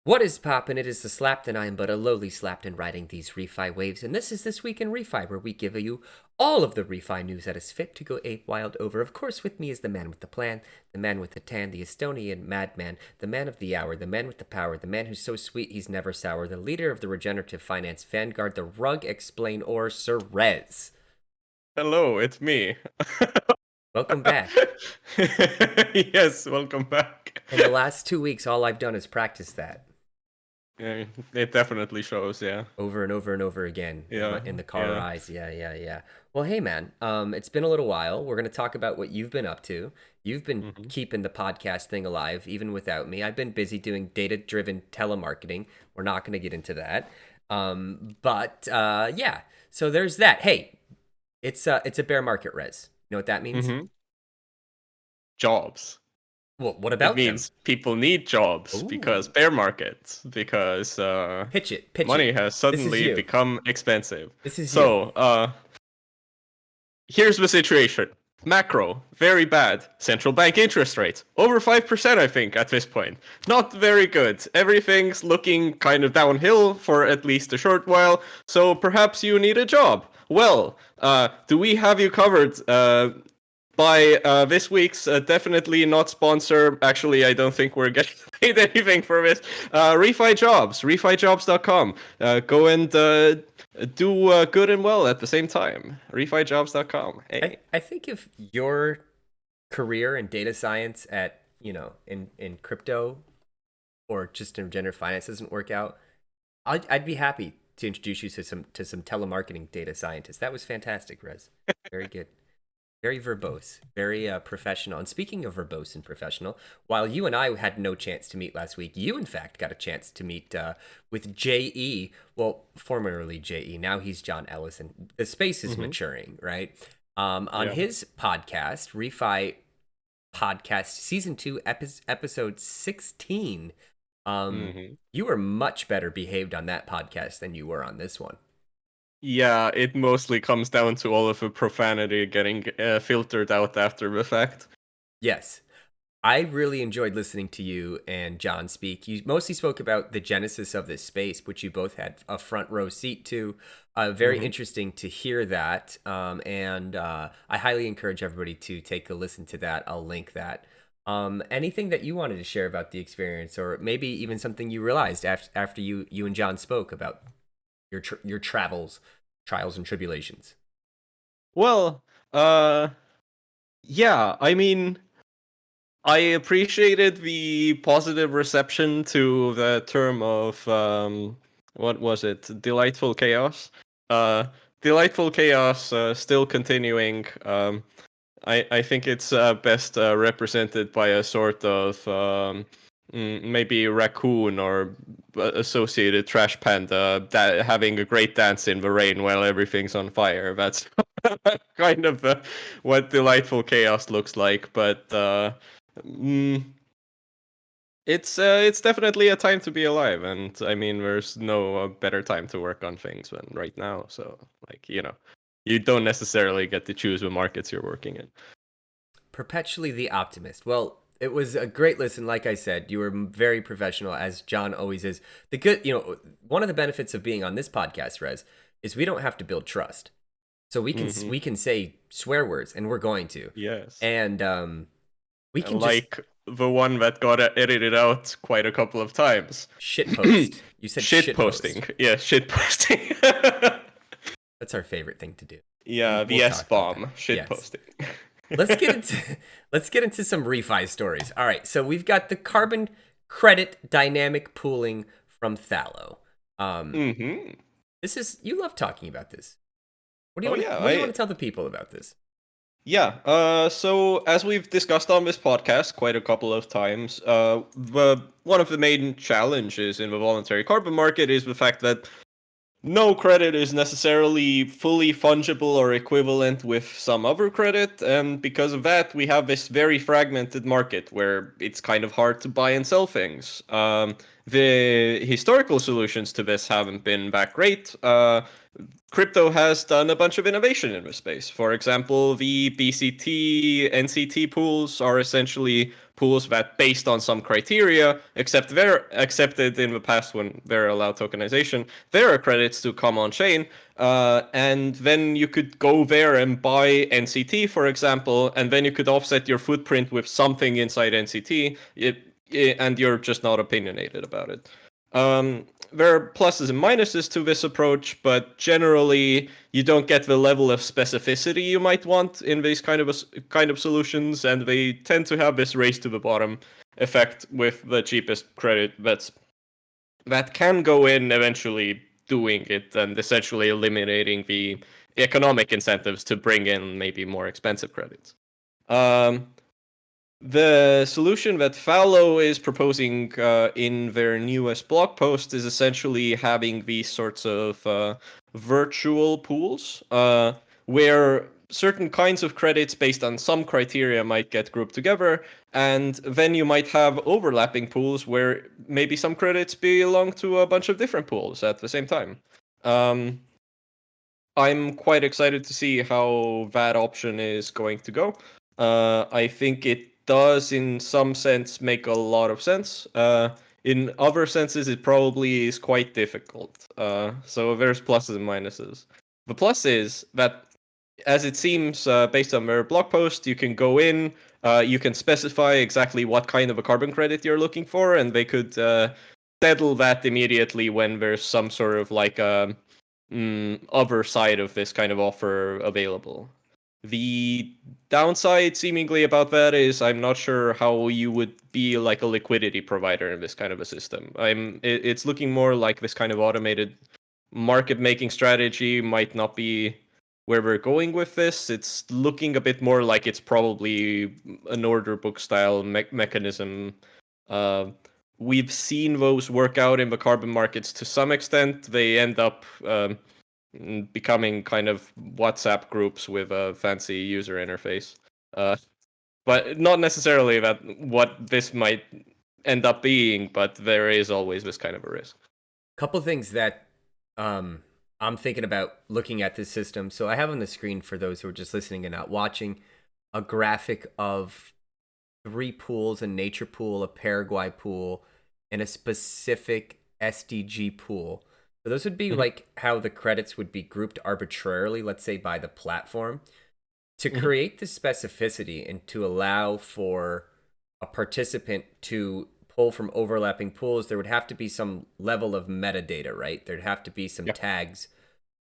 What is poppin'? It is the Slapped, and I am but a lowly Slapped in riding these Refi waves, and this is This Week in Refi, where we give you all of the Refi news that is fit to go ape wild over. Of course, with me is the man with the plan, the man with the tan, the Estonian madman, the man of the hour, the man with the power, the man who's so sweet he's never sour, the leader of the regenerative finance vanguard, the rug explain-or, Sir Rez. Hello, it's me. Welcome back. Yes, welcome back. In the last 2 weeks, all I've done is practice that. Yeah, it definitely shows, yeah. Over and over and over again Yeah, in the car yeah. eyes. Yeah. Well, hey man, it's been a little while. We're gonna talk about what you've been up to. You've been hmm keeping the podcast thing alive even without me. I've been busy doing data-driven telemarketing. We're not gonna get into that. But yeah. So there's that. Hey, it's a bear market, Res. You know what that means? hmm Jobs. Well, what It about them? means people need jobs because Ooh, bear markets, because pitch it. money has This is suddenly you. become expensive. This is you. So, here's the situation. Macro, very bad. Central bank interest rates, over 5%, I think, at this point. Not very good. Everything's looking kind of downhill for at least a short while, so perhaps you need a job. Well, do we have you covered by this week's definitely not sponsor? Actually, I don't think we're getting paid anything for this. Refi Jobs, refijobs.com. Go and do good and well at the same time. Refijobs.com. I, Hey. I think if your career in data science at, in crypto or just in regenerative finance doesn't work out, I'd be happy to introduce you to some telemarketing data scientists. That was fantastic, Rez. Very good. Very verbose, very professional. And speaking of verbose and professional, while you and I had no chance to meet last week, you in fact got a chance to meet with J.E. Well, formerly J.E. Now he's John Ellison. The space is hmm maturing, right? On Yeah. his podcast, Refi Podcast Season 2, Episode 16, hmm you were much better behaved on that podcast than you were on this one. Yeah, it mostly comes down to all of the profanity getting filtered out after the fact. Yes. I really enjoyed listening to you and John speak. You mostly spoke about the genesis of this space, which you both had a front row seat to. Very hmm interesting to hear that. And I highly encourage everybody to take a listen to that. I'll link that. Anything that you wanted to share about the experience, or maybe even something you realized after you and John spoke about your travels, trials, and tribulations? Well, yeah, I mean, I appreciated the positive reception to the term of what was it? Delightful chaos. Uh, delightful chaos. Still continuing. I think it's best represented by a sort of maybe raccoon or associated trash panda that having a great dance in the rain while everything's on fire. That's kind of what delightful chaos looks like. But mm, it's definitely a time to be alive, and I mean, there's no better time to work on things than right now. So, like, you don't necessarily get to choose the markets you're working in. Perpetually the optimist. Well, it was a great listen. Like I said, you were very professional, as John always is. The good, one of the benefits of being on this podcast, Rez, is we don't have to build trust. So hmm we can say swear words, and we're going to, Yes. and we can just Like the one that got edited out quite a couple of times. shit post. You said Shit shit post. posting. Yeah, shit posting. That's our favorite thing to do. Yeah, the We'll S talk about that. bomb. Shit Yes. posting. Let's get into let's get into some refi stories. All right, so we've got the carbon credit dynamic pooling from Thallo. Um, hmm this is you love talking about this. Oh yeah, What do you want to tell the people about this? yeah. So as we've discussed on this podcast quite a couple of times, one of the main challenges in the voluntary carbon market is the fact that no credit is necessarily fully fungible or equivalent with some other credit, and because of that, we have this very fragmented market where it's kind of hard to buy and sell things. The historical solutions to this haven't been that great. Crypto has done a bunch of innovation in this space. For example, the BCT, NCT pools are essentially pools that, based on some criteria, accepted in the past when they're allowed tokenization, there are credits to come on chain. And then you could go there and buy NCT, for example, and then you could offset your footprint with something inside NCT, and you're just not opinionated about it. There are pluses and minuses to this approach, but generally you don't get the level of specificity you might want in these kind of solutions, and they tend to have this race to the bottom effect with the cheapest credit that can go in eventually doing it and essentially eliminating the economic incentives to bring in maybe more expensive credits. The solution that Thallo is proposing in their newest blog post is essentially having these sorts of virtual pools where certain kinds of credits based on some criteria might get grouped together, and then you might have overlapping pools where maybe some credits belong to a bunch of different pools at the same time. I'm quite excited to see how that option is going to go. I think it does, in some sense, make a lot of sense. In other senses, it probably is quite difficult. So there's pluses and minuses. The plus is that, as it seems, based on their blog post, you can go in, you can specify exactly what kind of a carbon credit you're looking for, and they could settle that immediately when there's some sort of like other side of this kind of offer available. The downside, seemingly, about that is I'm not sure how you would be like a liquidity provider in this kind of a system. It's looking more like this kind of automated market making strategy might not be where we're going with this. It's looking a bit more like it's probably an order book style mechanism. We've seen those work out in the carbon markets to some extent. They end up becoming kind of WhatsApp groups with a fancy user interface. But not necessarily that what this might end up being, but there is always this kind of a risk. Couple things that I'm thinking about looking at this system. So I have on the screen, for those who are just listening and not watching, a graphic of 3 pools: a nature pool, a Paraguay pool, and a specific SDG pool. So those would be like how the credits would be grouped arbitrarily, let's say by the platform. To create the specificity and to allow for a participant to pull from overlapping pools, there would have to be some level of metadata, right? There'd have to be some tags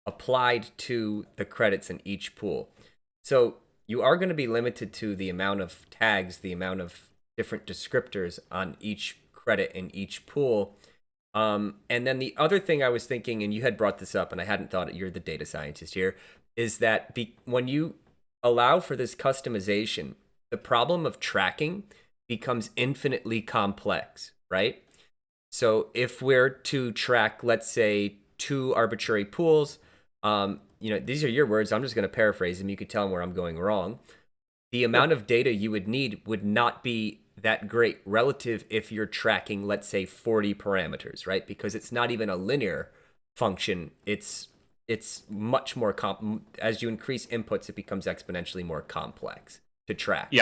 applied to the credits in each pool. So you are going to be limited to the amount of tags, the amount of different descriptors on each credit in each pool. And then the other thing I was thinking, and you had brought this up, and I hadn't thought it, you're the data scientist here, is that when you allow for this customization, the problem of tracking becomes infinitely complex, right? So if we're to track, let's say, 2 arbitrary pools, these are your words, I'm just going to paraphrase them, you could tell them where I'm going wrong. The amount of data you would need would not be that great relative if you're tracking, let's say, 40 parameters, right? Because it's not even a linear function. It's much more as you increase inputs, it becomes exponentially more complex to track.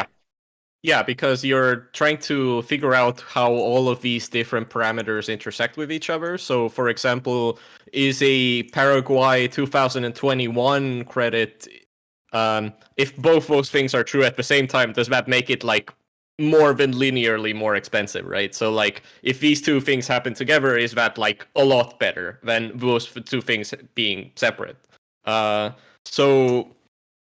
Yeah, because you're trying to figure out how all of these different parameters intersect with each other. So, for example, is a Paraguay 2021 credit, if both those things are true at the same time, does that make it like more than linearly more expensive, right? So, like, if these two things happen together, is that like a lot better than those 2 things being separate? So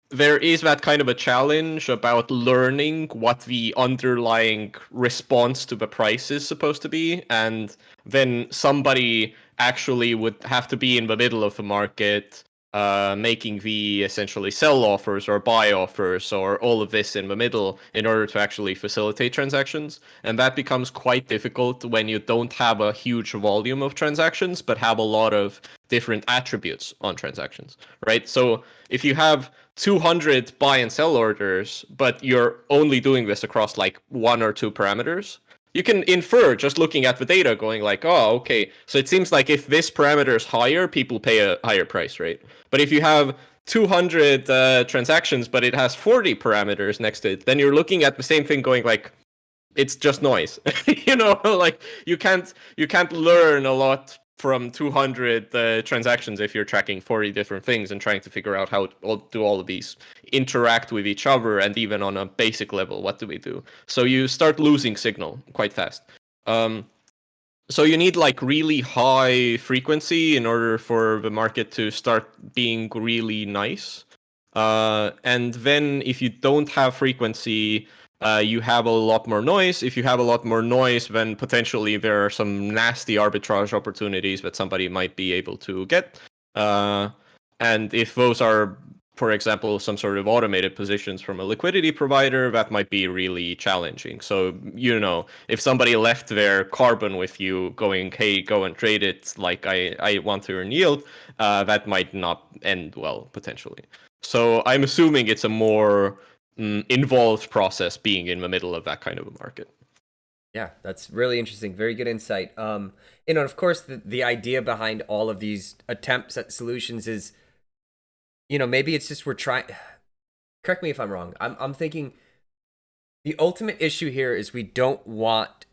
there is that kind of a challenge about learning what the underlying response to the price is supposed to be, and then somebody actually would have to be in the middle of the market, making the essentially sell offers or buy offers or all of this in the middle in order to actually facilitate transactions. And that becomes quite difficult when you don't have a huge volume of transactions, but have a lot of different attributes on transactions, right? So if you have 200 buy and sell orders, but you're only doing this across like 1 or 2 parameters, you can infer just looking at the data, going like, oh, okay, so it seems like if this parameter is higher, people pay a higher price, right? But if you have 200 transactions, but it has 40 parameters next to it, then you're looking at the same thing going like, it's just noise. Like you can't learn a lot from 200 transactions if you're tracking 40 different things and trying to figure out how do all of these interact with each other, and even on a basic level, what do we do? So you start losing signal quite fast. So you need like really high frequency in order for the market to start being really nice. And then if you don't have frequency, you have a lot more noise. If you have a lot more noise, then potentially there are some nasty arbitrage opportunities that somebody might be able to get. Uh, and if those are, for example, some sort of automated positions from a liquidity provider, that might be really challenging. So, if somebody left their carbon with you going, hey, go and trade it, like I want to earn yield, that might not end well, potentially. So I'm assuming it's a more involved process being in the middle of that kind of a market. Yeah, that's really interesting. Very good insight. Of course, the idea behind all of these attempts at solutions is, maybe it's just we're trying. Correct me if I'm wrong. I'm thinking the ultimate issue here is we don't want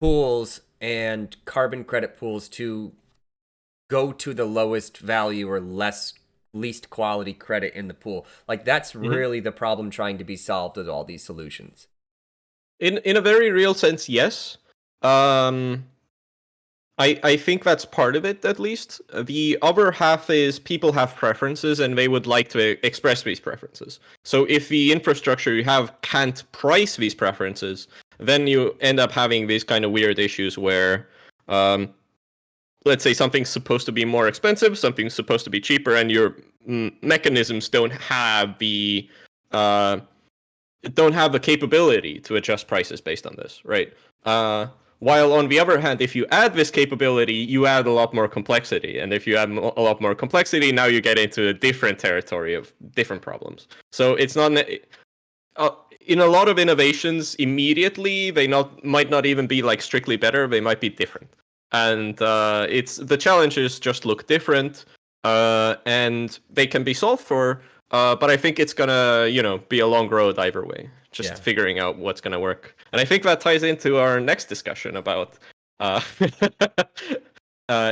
pools and carbon credit pools to go to the lowest value or least quality credit in the pool. Like that's Mm-hmm. really the problem trying to be solved with all these solutions. In a very real sense, yes. Um, I think that's part of it, at least. The other half is people have preferences and they would like to express these preferences. So if the infrastructure you have can't price these preferences, then you end up having these kind of weird issues where, let's say something's supposed to be more expensive, something's supposed to be cheaper, and your mechanisms uh, don't have the capability to adjust prices based on this, right? While on the other hand, if you add this capability, you add a lot more complexity, and if you add a lot more complexity, now you get into a different territory of different problems. So it's not in a lot of innovations immediately they might not even be like strictly better; they might be different, and it's the challenges just look different, and they can be solved for. But I think it's gonna, be a long road either way. Just Yeah. figuring out what's gonna work, and I think that ties into our next discussion about uh,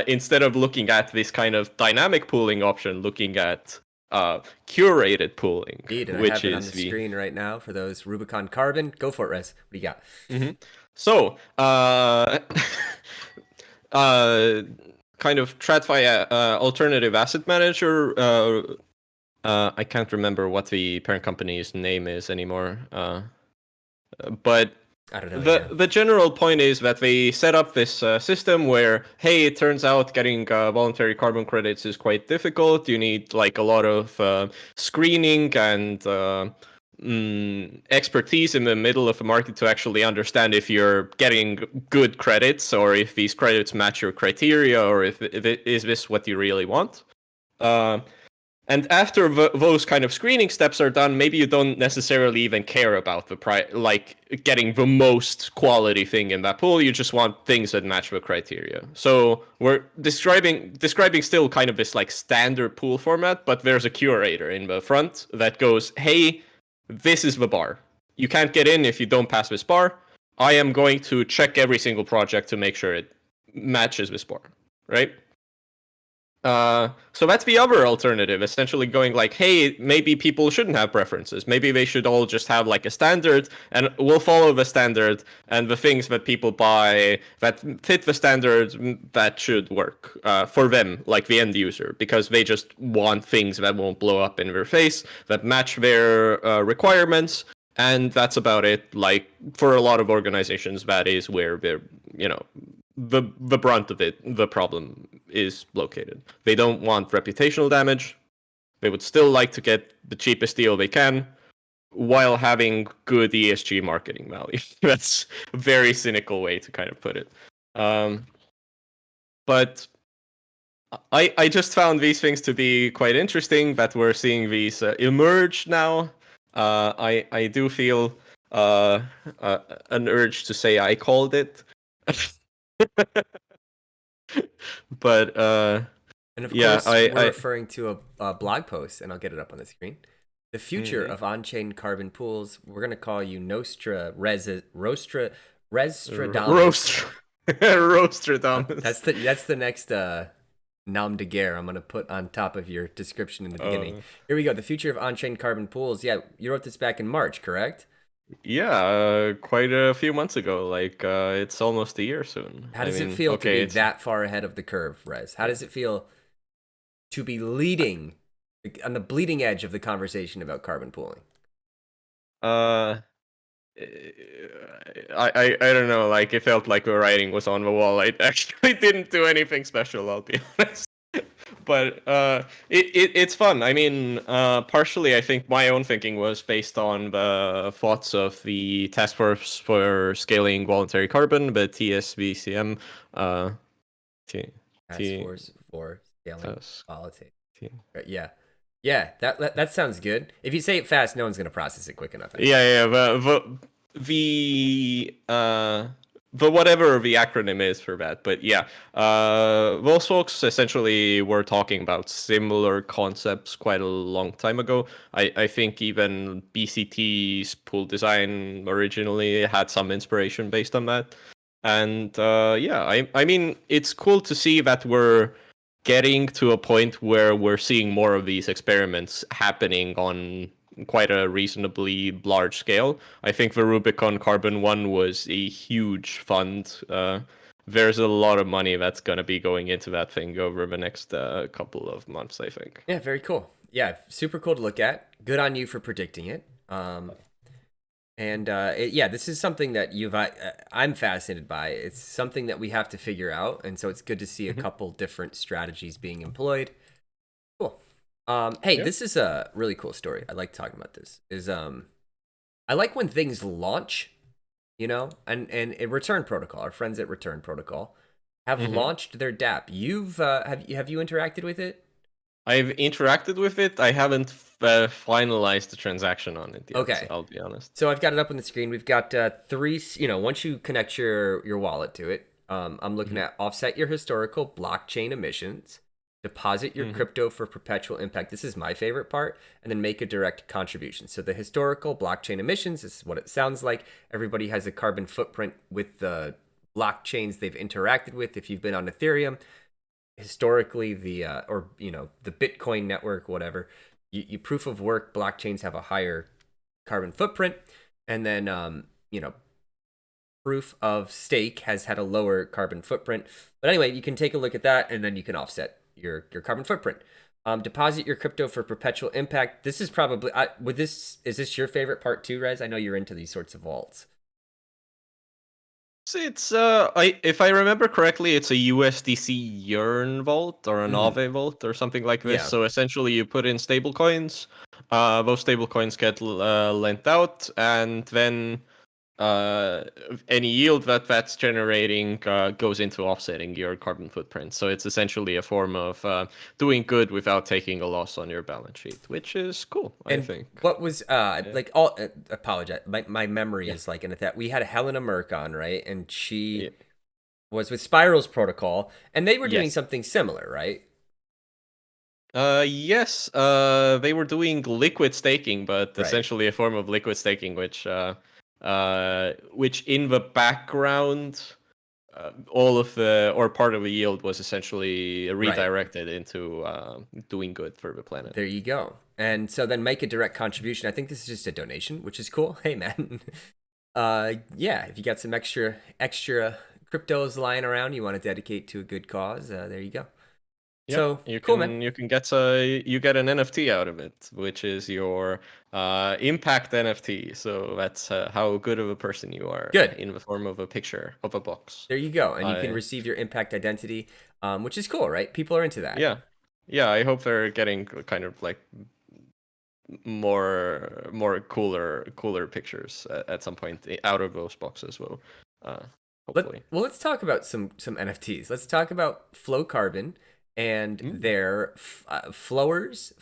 instead of looking at this kind of dynamic pooling option, looking at curated pooling, Indeed, and I which have it on is the the screen right now for those Rubicon Carbon. Go for it, Rez. What do you got? Mhm. So, uh, kind of TradFi alternative asset manager. I can't remember what the parent company's name is anymore. But I don't know the either. the general point is that they set up this system where, hey, it turns out getting voluntary carbon credits is quite difficult. You need like a lot of screening and expertise in the middle of the market to actually understand if you're getting good credits or if these credits match your criteria or if is this what you really want. Uh, and after those kind of screening steps are done, maybe you don't necessarily even care about like getting the most quality thing in that pool. You just want things that match the criteria. So we're describing still kind of this like standard pool format, but there's a curator in the front that goes, "Hey, this is the bar. You can't get in if you don't pass this bar. I am going to check every single project to make sure it matches this bar." Right? So that's the other alternative, essentially going like, hey, maybe people shouldn't have preferences. Maybe they should all just have like a standard, and we'll follow the standard, and the things that people buy that fit the standard, that should work for them, like the end user, because they just want things that won't blow up in their face, that match their requirements, and that's about it. Like for a lot of organizations, that is where they're, you know, the brunt of it, the problem is located. They don't want reputational damage. They would still like to get the cheapest deal they can while having good ESG marketing value. That's a very cynical way to kind of put it. Um, but I just found these things to be quite interesting that we're seeing these emerge now. I do feel uh, uh, an urge to say I called it. But And of yeah, course, I, we're I referring to a blog post, and I'll get it up on the screen. The future Mm-hmm. of on-chain carbon pools. We're gonna call you Nostra Restradamus. Roast, Roastradamus. That's the next nom de guerre I'm gonna put on top of your description in the beginning. Uh, Here we go. The future of on-chain carbon pools. Yeah, you wrote this back in March, correct? yeah, quite a few months ago. Like, it's almost a year soon. How I does it mean, feel to okay, be it's that far ahead of the curve, Rez? How yeah. does it feel to be leading on the bleeding edge of the conversation about carbon pooling? Uh, I don't know. Like, it felt like the writing was on the wall. I actually didn't do anything special. I'll be honest. But it's fun. I mean, partially, I think my own thinking was based on the thoughts of the Task Force for Scaling Voluntary Carbon, the TSVCM, T Task T Force for Scaling Task Politics. T. Yeah, yeah. That sounds good. If you say it fast, no one's gonna process it quick enough. I think. Yeah, yeah. The whatever the acronym is for that, but yeah, those folks essentially were talking about similar concepts quite a long time ago. I think even BCT's pool design originally had some inspiration based on that, and yeah, I mean it's cool to see that we're getting to a point where we're seeing more of these experiments happening on quite a reasonably large scale. I think the Rubicon Carbon one was a huge fund. There's a lot of money that's going to be going into that thing over the next couple of months, I think. Yeah, very cool. Yeah, super cool to look at. Good on you for predicting it. Yeah, this is something that I'm fascinated by. It's something that we have to figure out, and so it's good to see a Mhm. couple different strategies being employed. Cool. Hey, Yeah. this is a really cool story. I like talking about this. I like when things launch, and a Return Protocol. Our friends at Return Protocol have hmm launched their Dapp. Have you interacted with it? I've interacted with it. I haven't finalized the transaction on it yet. Okay. I'll be honest. So I've got it up on the screen. We've got three. Once you connect your wallet to it, I'm looking hmm at offset your historical blockchain emissions, deposit your hmm crypto for perpetual impact. This is my favorite part, and then make a direct contribution. So the historical blockchain emissions this is what it sounds like. Everybody has a carbon footprint with the blockchains they've interacted with. If you've been on Ethereum, historically the Bitcoin network, whatever, you proof of work blockchains have a higher carbon footprint, and then proof of stake has had a lower carbon footprint. But anyway, you can take a look at that, and then you can offset your carbon footprint. Deposit your crypto for perpetual impact. This is probably with this. Is this your favorite part too, Rez? I know you're into these sorts of vaults. So it's I if I remember correctly, it's a USDC Yearn vault or an Mm, Aave vault or something like this. yeah, So essentially, you put in stable coins. Those stable coins get lent out, and then uh, any yield that's generating goes into offsetting your carbon footprint. So it's essentially a form of doing good without taking a loss on your balance sheet, which is cool, I and think. what was Yeah. like all apologize my memory Yeah. is like in that we had Helena Merck on, right, and she Yeah. was with Spiral's protocol, and they were doing Yes. something similar, right? Yes, they were doing liquid staking, but Right. essentially a form of liquid staking, which in the background, all of the or part of the yield was essentially Right. redirected into doing good for the planet. There you go. And so then make a direct contribution. I think this is just a donation, which is cool. Hey man. Yeah, if you got some extra cryptos lying around you want to dedicate to a good cause, there you go. Yeah, So cool, man. you get an NFT out of it, which is your impact NFT. So that's how good of a person you are Good. in the form of a picture of a box. There you go. And you can I receive your impact identity, which is cool, right? People are into that. Yeah, yeah. I hope they're getting kind of like more cooler pictures at some point out of those boxes. Well, uh, hopefully. Let's talk about some NFTs. Let's talk about Flow Carbon and Mm. their flowers.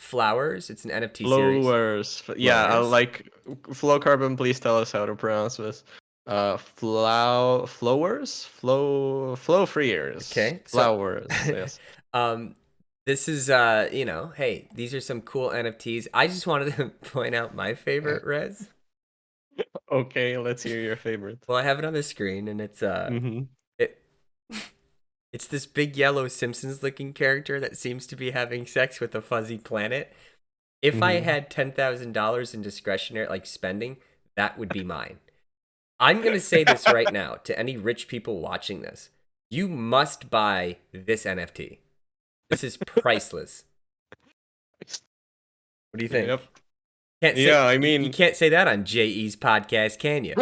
It's an NFT series. Flowers. Yeah, Flowers. like flow carbon. Please tell us how to pronounce this. Flowers, flow freers, Okay. So flowers. Yes. This is hey, these are some cool NFTs. I just wanted to point out my favorite, Rez. Okay, let's hear your favorite. Well, I have it on the screen, and Mm-hmm. it it's this big yellow Simpsons looking character that seems to be having sex with a fuzzy planet. If I Mm-hmm. had $10,000 in discretionary like spending, that would be mine. I'm going to say this right now to any rich people watching this. You must buy this NFT. This is priceless. What do you Yep. think? Can't Yeah, say I you mean, can't say that on JE's podcast, can you?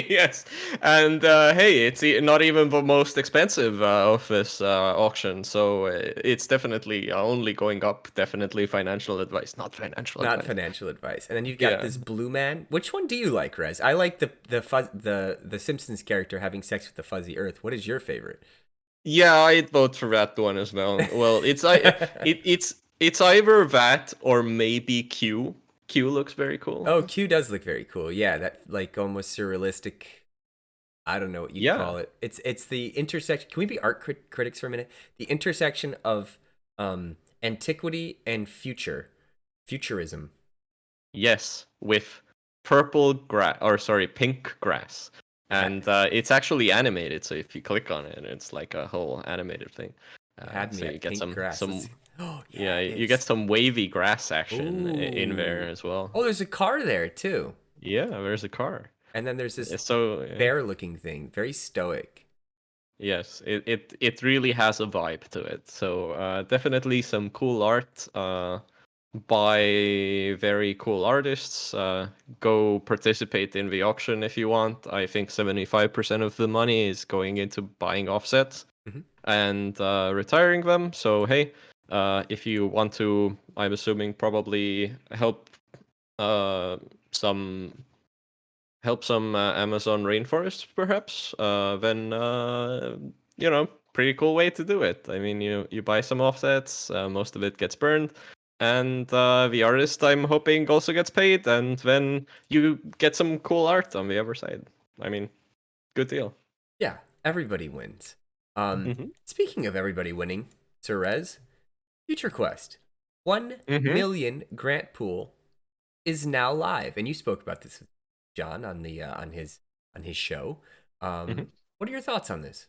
yes, and hey, it's not even the most expensive of this auction, so it's definitely only going up. Definitely financial advice, not financial Not advice. financial advice. And then you've got Yeah, this blue man. Which one do you like, Rez? I like the Simpsons character having sex with the fuzzy Earth. What is your favorite? yeah, I'd vote for that one as well. Well, it's either that or maybe Q. Q looks very cool. Oh, Q does look very cool. Yeah, that like almost surrealistic. I don't know what you'd Yeah. call it. It's the intersection. Can we be critics for a minute? The intersection of antiquity and futurism. Yes, with purple grass, or sorry, pink grass, Ha- and it's actually animated. So if you click on it, it's like a whole animated thing. Had me So you at get pink grass. Let's some see. Oh yeah, yeah, it you get is. some wavy grass action in there Ooh. as well. Oh, there's a car there too. Yeah, there's a car. And then there's this So bear-looking thing, very stoic. yes, it really has a vibe to it. So definitely some cool art. By very cool artists. Go participate in the auction if you want. I think 75% of the money is going into buying offsets Mhm. and retiring them. So hey, if you want to, I'm assuming probably uh, some some Amazon rainforests, perhaps. Then pretty cool way to do it. I mean, you buy some offsets, most of it gets burned, and the artist, I'm hoping, also gets paid, and then you get some cool art on the other side. I mean, good deal. Yeah, everybody wins. Mm-hmm. Speaking of everybody winning, Therese, Future Quest, 1 million grant pool is now live, and you spoke about this, with John, on the on his show. Mm-hmm. What are your thoughts on this?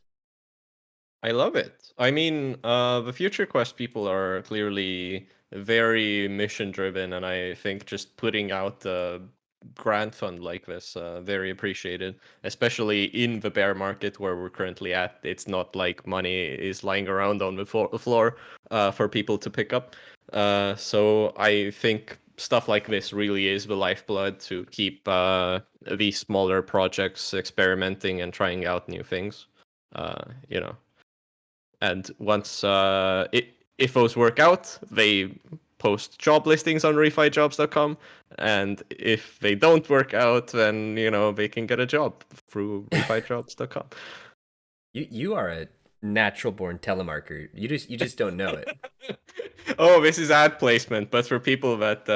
I love it. I mean, the Future Quest people are clearly very mission driven, and I think just putting out a grant fund like this, very appreciated, especially in the bear market where we're currently at. It's not like money is lying around on the floor for people to pick up. So I think stuff like this really is the lifeblood to keep these smaller projects experimenting and trying out new things. You know. And once if those work out, they post job listings on refijobs.com, and if they don't work out, then they can get a job through refijobs.com. You are a natural born telemarketer. You just don't know it. Oh, this is ad placement, but for people that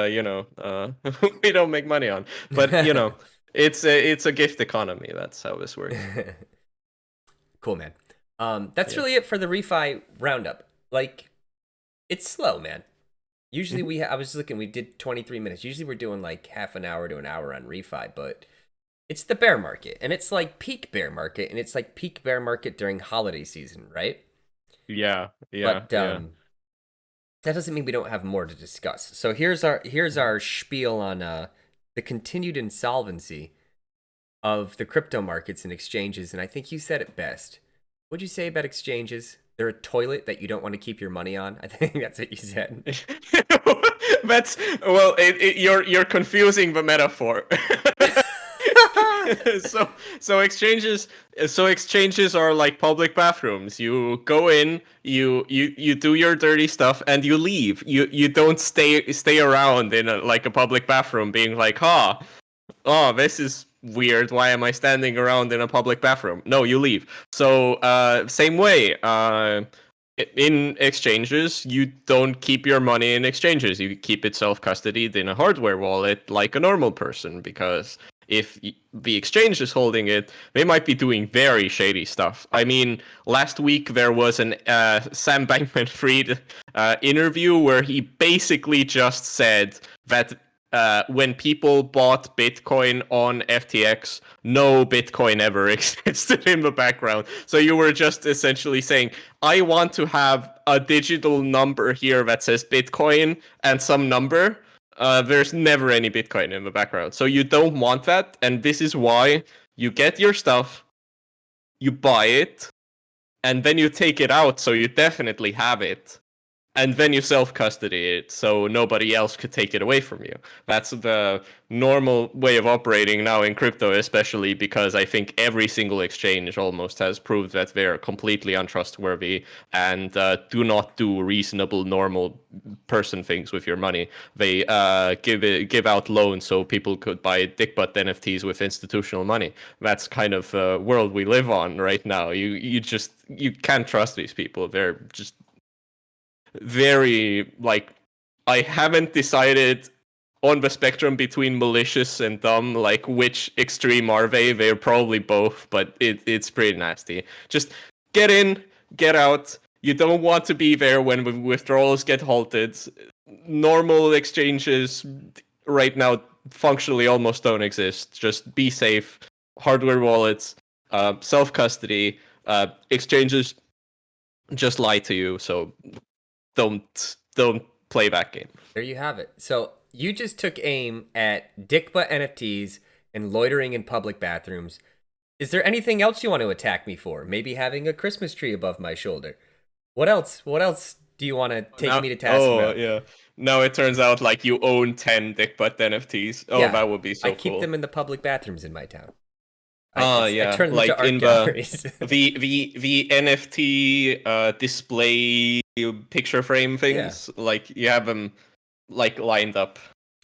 we don't make money on. But it's a gift economy. That's how this works. Cool, man. That's Yeah. really it for the refi roundup. Like, it's slow, man. Usually Mhm. I was looking, we did 23 minutes. Usually we're doing like half an hour to an hour on refi, but it's the bear market, and it's like peak bear market, and it's like peak bear market during holiday season, right? Yeah, yeah, But yeah. that doesn't mean we don't have more to discuss. So here's our spiel on the continued insolvency of the crypto markets and exchanges, and I think you said it best. What'd you say about exchanges? They're a toilet that you don't want to keep your money on. I think that's what you said. That's well, you're confusing the metaphor. so exchanges are like public bathrooms. You go in, you do your dirty stuff, and you leave. You don't stay around in like a public bathroom, being like, oh, this is weird. Why am I standing around in a public bathroom? No, you leave. So, same way. In exchanges, you don't keep your money in exchanges. You keep it self-custodied in a hardware wallet like a normal person because If the exchange is holding it, they might be doing very shady stuff. I mean, last week there was an Sam Bankman-Fried interview where he basically just said that when people bought Bitcoin on FTX, no Bitcoin ever existed in the background. So you were just essentially saying, I want to have a digital number here that says Bitcoin and some number. There's never any Bitcoin in the background. So you don't want that. And this is why you get your stuff, you buy it, and then you take it out. So you definitely have it, and then you self-custody it so nobody else could take it away from you. That's the normal way of operating now in crypto, especially because I think every single exchange almost has proved that they're completely untrustworthy and do not do reasonable, normal person things with your money. They give out loans so people could buy dick butt NFTs with institutional money. That's kind of the world we live on right now. You can't trust these people. They're just very like, I haven't decided on the spectrum between malicious and dumb, like which extreme are they? They're probably both, but it's pretty nasty. Just get in, get out. You don't want to be there when the withdrawals get halted. Normal exchanges right now functionally almost don't exist. Just be safe. Hardware wallets, self custody, exchanges just lie to you. So don't play that game. There you have it. So you just took aim at dick butt NFTs and loitering in public bathrooms. Is there anything else you want to attack me for? Maybe having a Christmas tree above my shoulder. What else? What else do you want to take me to task about? Yeah. Now it turns out like you own 10 dick butt NFTs. Oh, Yeah, that would be I so keep cool. them in the public bathrooms in my town. I Yeah, turn them into like art in the galleries. the NFT display picture frame Yeah, things, like you have them like lined up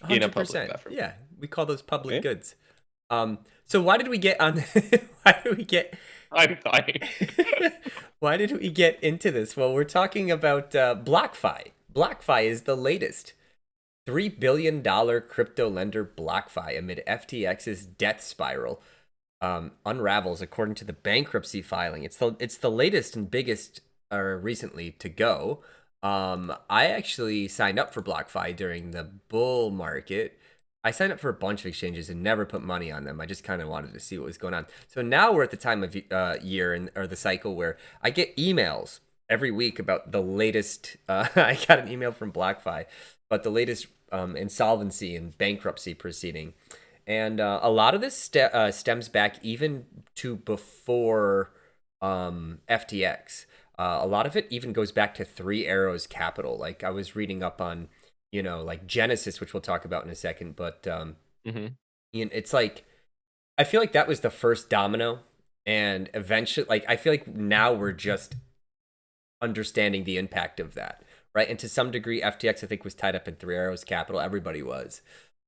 in a public 100%. bathroom. Yeah, we call those public Eh? goods. So why did we get on? Why did we get? I'm dying. Why did we get into this? Well, we're talking about BlockFi. BlockFi is the latest $3 billion crypto lender. BlockFi, amid FTX's death spiral, unravels according to the bankruptcy filing. It's the latest and biggest recently to go. I actually signed up for BlockFi during the bull market. I signed up for a bunch of exchanges and never put money on them. I just kind of wanted to see what was going on. So now we're at the time of year or the cycle where I get emails every week about the latest. I got an email from BlockFi about the latest insolvency and bankruptcy proceeding. And a lot of this stems back even to before FTX. A lot of it even goes back to Three Arrows Capital. Like I was reading up on, like Genesis, which we'll talk about in a second. But Mm-hmm. it's like I feel like that was the first domino, and eventually, like I feel like now we're just understanding the impact of that, right? And to some degree, FTX I think was tied up in Three Arrows Capital. Everybody was.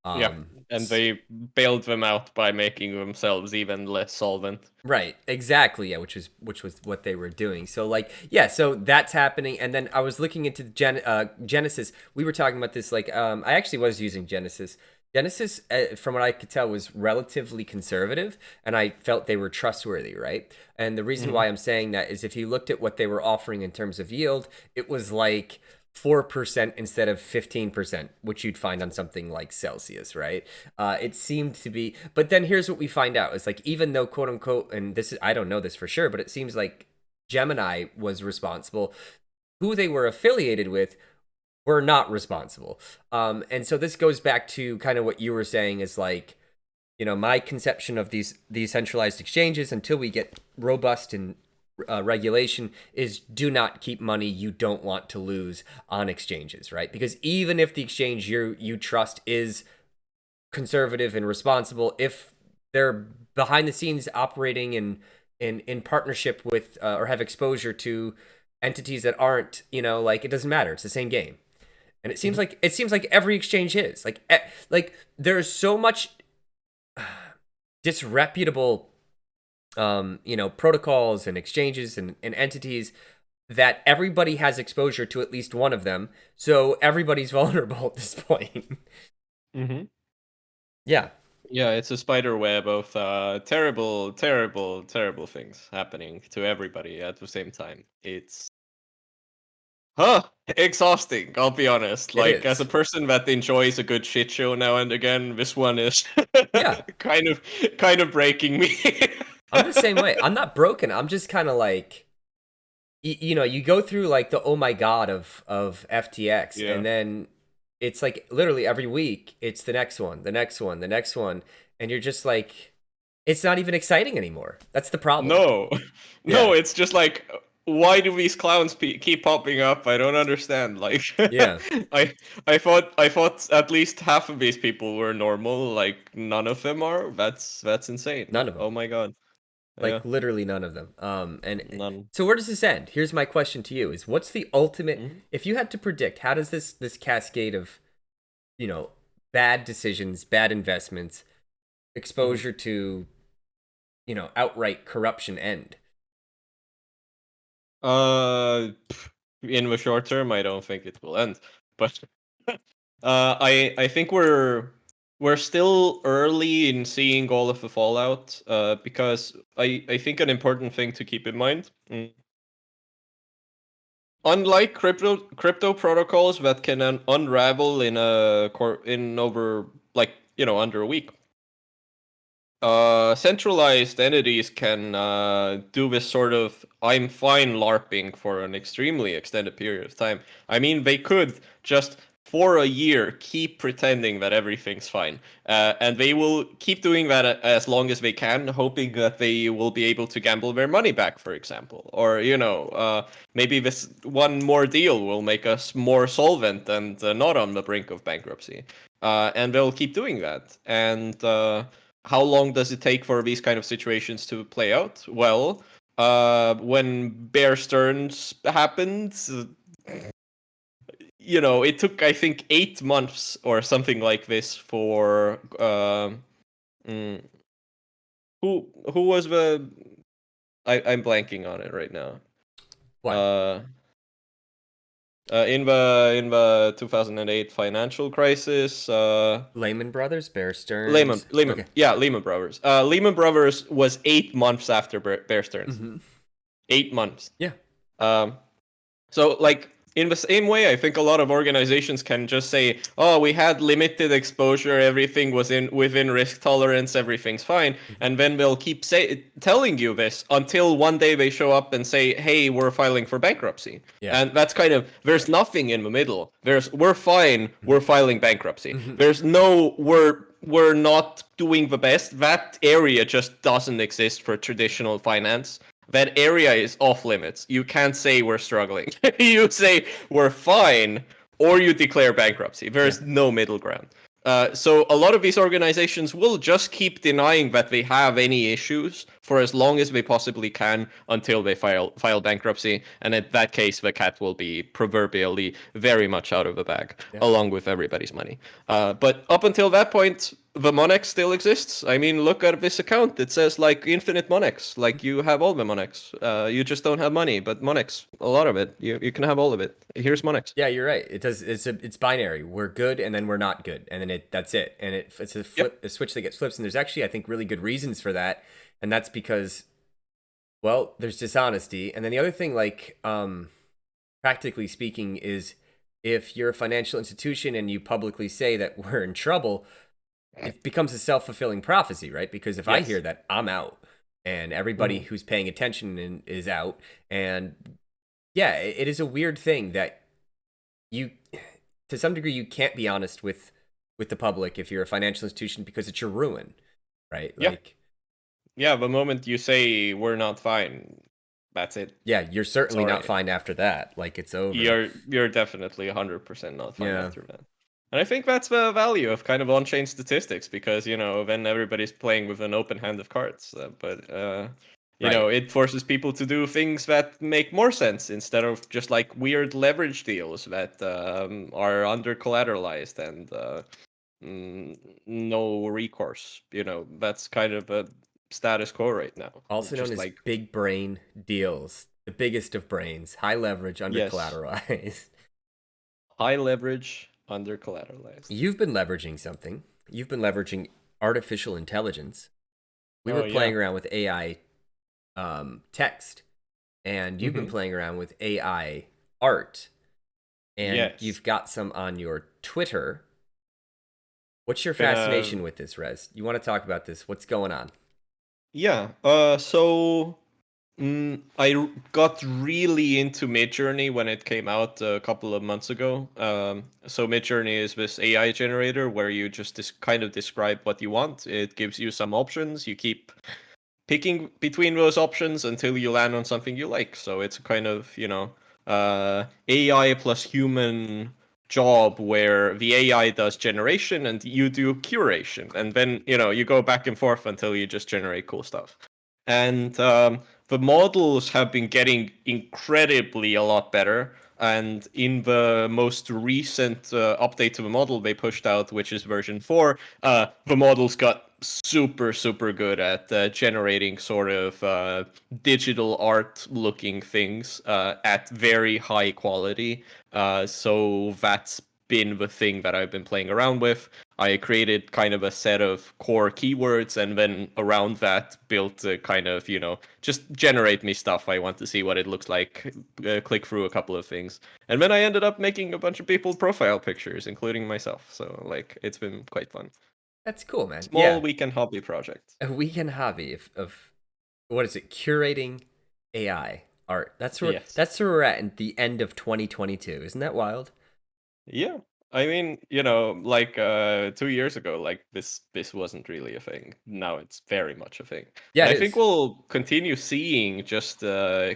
Yeah, Um, and they bailed them out by making themselves even less solvent. Right, exactly. Yeah, which was what they were doing. So like, yeah, so that's happening. And then I was looking into Genesis. We were talking about this. Like, I actually was using Genesis. Genesis, from what I could tell, was relatively conservative, and I felt they were trustworthy, right? And the reason Mm-hmm. why I'm saying that is if you looked at what they were offering in terms of yield, it was like 4% instead of 15%, which you'd find on something like Celsius, right? It seemed to be, but then here's what we find out: it's like even though quote unquote, and this is I don't know this for sure, but it seems like Gemini was responsible. Who they were affiliated with were not responsible. And so this goes back to kind of what you were saying is like, my conception of these centralized exchanges until we get robust and regulation is do not keep money you don't want to lose on exchanges, right? Because even if the exchange you trust is conservative and responsible, if they're behind the scenes operating in partnership with or have exposure to entities that aren't, like it doesn't matter. It's the same game. And it seems like every exchange is like there's so much disreputable protocols and exchanges and entities that everybody has exposure to at least one of them, so everybody's vulnerable at this point. Mm-hmm. Yeah. Yeah, it's a spider web of terrible, terrible, terrible things happening to everybody at the same time. It's exhausting, I'll be honest. It Like, as a is. person that enjoys a good shit show now and again, this one is Yeah, kind of kind of breaking me. I'm the same way. I'm not broken. I'm just kind of like, you know, you go through like the oh my god of FTX, Yeah. and then it's like literally every week it's the next one, the next one, the next one, and you're just like, it's not even exciting anymore. That's the problem. No. No, Yeah, it's just like, why do these clowns keep popping up? I don't understand. Like, yeah, I I thought at least half of these people were normal. Like, none of them are. That's insane. none of them. Oh my god. Yeah, Like literally none of them. And none. so where does this end? Here's my question to you: Is what's the ultimate? Mhm, If you had to predict, how does this cascade of, you know, bad decisions, bad investments, mhm. exposure to, you know, outright corruption end? In the short term, I don't think it will end, but I think we're still early in seeing all of the fallout. Because I think an important thing to keep in mind. Unlike crypto protocols that can unravel in in over, like, under a week, centralized entities can do this sort of I'm fine LARPing for an extremely extended period of time. I mean, they could just for a year keep pretending that everything's fine, and they will keep doing that as long as they can, hoping that they will be able to gamble their money back, for example, or maybe this one more deal will make us more solvent and not on the brink of bankruptcy, and they'll keep doing that, and how long does it take for these kind of situations to play out? Well, when Bear Stearns happened, it took, I think, 8 months or something like this for mm, who was the I'm blanking on it right now. What? Uh, in the 2008 financial crisis, Lehman Brothers, Bear Stearns. Okay. Lehman Brothers. Lehman Brothers was 8 months after Bear Stearns. Mm-hmm. 8 months. Yeah. Um, so, like, in the same way, I think a lot of organizations can just say, "Oh, we had limited exposure, everything was within risk tolerance, everything's fine," Mm-hmm. and then they'll keep telling you this until one day they show up and say, "Hey, we're filing for bankruptcy," Yeah. and that's kind of there's nothing in the middle. We're fine, Mm-hmm. we're filing bankruptcy. Mm-hmm. There's no we're not doing the best. That area just doesn't exist for traditional finance. That area is off limits. You can't say we're struggling. You say we're fine, or you declare bankruptcy. Yeah. There's no middle ground. So a lot of these organizations will just keep denying that they have any issues for as long as they possibly can until they file bankruptcy, and in that case, the cat will be proverbially very much out of the bag, Yeah. along with everybody's money. But up until that point, the Monex still exists. I mean, look at this account. It says like infinite Monex. Like you have all the Monex. You just don't have money, but Monex, a lot of it. You can have all of it. Here's Monex. Yeah, you're right. It does. It's binary. We're good, and then we're not good, and then that's it. And it's a Yep. a switch that gets flips. And there's actually, I think, really good reasons for that. And that's because, well, there's dishonesty, and then the other thing, like, practically speaking, is if you're a financial institution and you publicly say that we're in trouble, it becomes a self fulfilling prophecy, right? Because if I hear Yes. that, I'm out, and everybody Hmm. who's paying attention is out, and yeah, it is a weird thing that you to some degree you can't be honest with the public if you're a financial institution because it's your ruin, right? Yeah. Like, Yeah. The moment you say we're not fine, that's it. yeah, you're certainly not Sorry. fine after that. Like, it's over. You're definitely 100% not fine Yeah. after that. And I think that's the value of kind of on-chain statistics, because then everybody's playing with an open hand of cards. Right. It forces people to do things that make more sense instead of just like weird leverage deals that are under collateralized and no recourse. That's kind of a status quo right now. Also known Just as like, big brain deals. The biggest of brains, high leverage, under yes, collateralized. high leverage under collateralized. You've been leveraging something. You've been leveraging artificial intelligence, we were Oh playing yeah. around with AI text, and you've been Mm-hmm. playing around with AI art, and Yes. you've got some on your Twitter. What's your Been a fascination with this, Rez? You want to talk about this? What's going on? Yeah. Got really into Midjourney when it came out a couple of months ago. So Midjourney is this AI generator where you just kind of describe what you want. It gives you some options. You keep picking between those options until you land on something you like. So it's a kind of, AI plus human job where the AI does generation and you do curation. And then, you go back and forth until you just generate cool stuff. And the models have been getting incredibly a lot better. And in the most recent update to the model they pushed out, which is version 4, the models got super, super good at generating sort of digital art looking things at very high quality. So that's been the thing that I've been playing around with. I created kind of a set of core keywords and then around that built a kind of, just generate me stuff. I want to see what it looks like, click through a couple of things. And then I ended up making a bunch of people's profile pictures, including myself. So, like, it's been quite fun. That's cool, man. Small Yeah, weekend hobby project. a weekend hobby of what is it? Curating AI art. Yes. That's where we're at the end of 2022. Isn't that wild? Yeah. I mean, like 2 years ago, like this wasn't really a thing. Now it's very much a thing. Yeah, And it I think is. we'll continue seeing just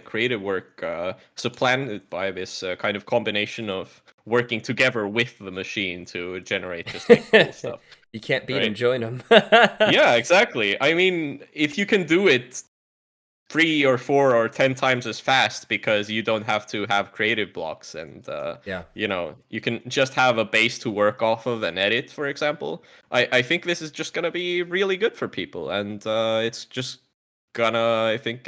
creative work supplanted by this kind of combination of working together with the machine to generate just like cool stuff, You can't beat them, right? join them. Yeah, exactly. I mean, if you can do it 3 or 4 or 10 times as fast because you don't have to have creative blocks and Yeah. you can just have a base to work off of and edit, for example. I think this is just gonna be really good for people, and it's just gonna, I think,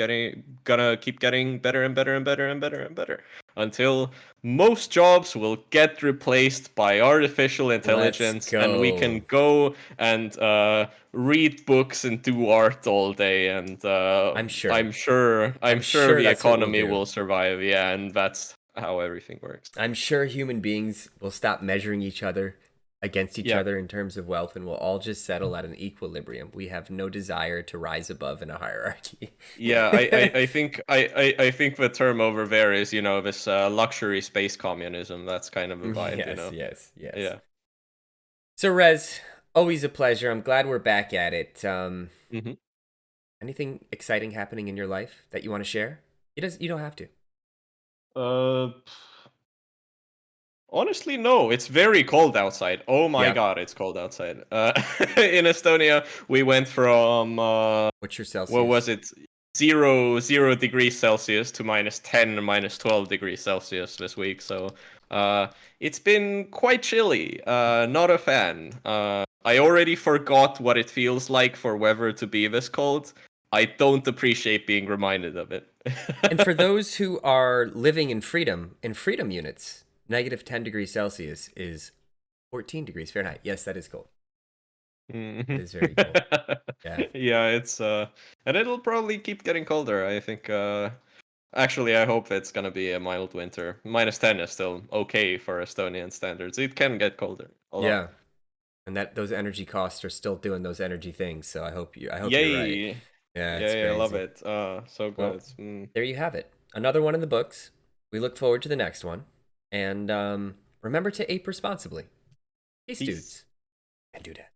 gonna keep getting better and better and better and better and better until most jobs will get replaced by artificial Let's intelligence and we can go. go and read books and do art all day, and I'm I'm sure. sure I'm I'm sure sure the that's what we'll economy do. will survive. Yeah, and that's how everything works. I'm sure human beings will stop measuring each other against each Yeah. other in terms of wealth and we'll all just settle at an equilibrium. We have no desire to rise above in a hierarchy. Yeah, I think I think the term over there is, this luxury space communism. That's kind of a vibe, Yes, yes, yes. Yeah. So, Rez, always a pleasure. I'm glad we're back at it. hmm Anything exciting happening in your life that you want to share? You don't have to. Uh, Honestly, no. It's very cold outside. Oh my Yep. god, it's cold outside. In Estonia, we went from What's your what was Celsius? it? Zero degrees Celsius to -10 or -12 degrees Celsius this week. So it's been quite chilly. Not a fan. I already forgot what it feels like for weather to be this cold. I don't appreciate being reminded of it. And for those who are living in freedom units, -10 degrees Celsius is 14 degrees Fahrenheit. Yes, that is cold. That Mhm. is very cold. Yeah. Yeah, it's and it'll probably keep getting colder. I think actually I hope it's gonna be a mild winter. -10 is still okay for Estonian standards. It can get colder a lot. Yeah. And that those energy costs are still doing those energy things. So I hope you're right. Yay. Yeah, it's Yeah, I love crazy. it. So Well, good. there you have it. Another one in the books. We look forward to the next one. And remember to ape responsibly. Peace, Peace. dudes and dudettes.